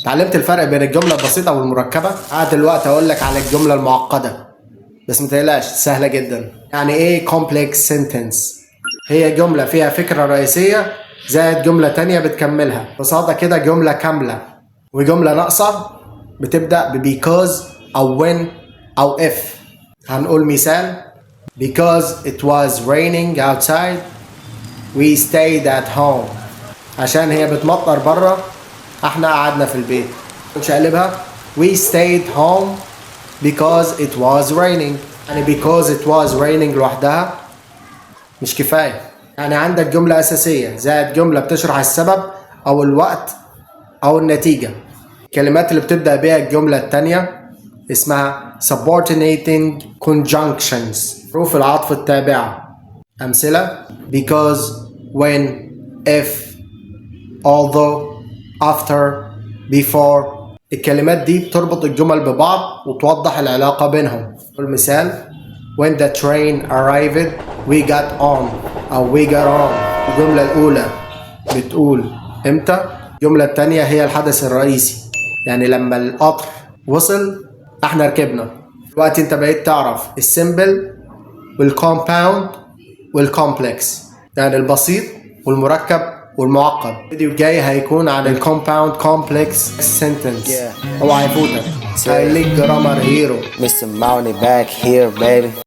اتعلمت الفرق بين الجملة البسيطة والمركبة؟ دلوقتي اقول لك على الجملة المعقدة، بس متقلقش سهلة جدا. يعني ايه complex sentence؟ هي جملة فيها فكرة رئيسية زائد جملة تانية بتكملها. ببساطة كده جملة كاملة. وجملة ناقصة بتبدأ ب because أو when أو if. هنقول مثال: because it was raining outside we stayed at home. عشان هي بتمطر بره احنا قعدنا في البيت. مش هقلبها we stayed home because it was raining. يعني because it was raining لوحدها مش كفاية. يعني عندك جملة أساسية زائد جملة بتشرح السبب أو الوقت أو النتيجة. الكلمات اللي بتبدأ بيها الجملة التانية اسمها subordinating conjunctions، حروف العطف التابعة. أمثلة: because, when, if, although, after, before. الكلمات دي بتربط الجمل ببعض وتوضح العلاقة بينهم. المثال: when the train arrived we got on أو we got on. الجملة الأولى بتقول إمتى، الجملة التانية هي الحدث الرئيسي، يعني لما القطر وصل احنا ركبنا. دلوقتي انت بقيت تعرف السيمبل والكومباوند والكومبلكس، يعني البسيط والمركب والمعقد. الفيديو الجاي هيكون عن الكومباوند كومبلكس سنتنس. اوعى يفوتك. خليك جرامر هيرو. Mr. Mounty back here, baby.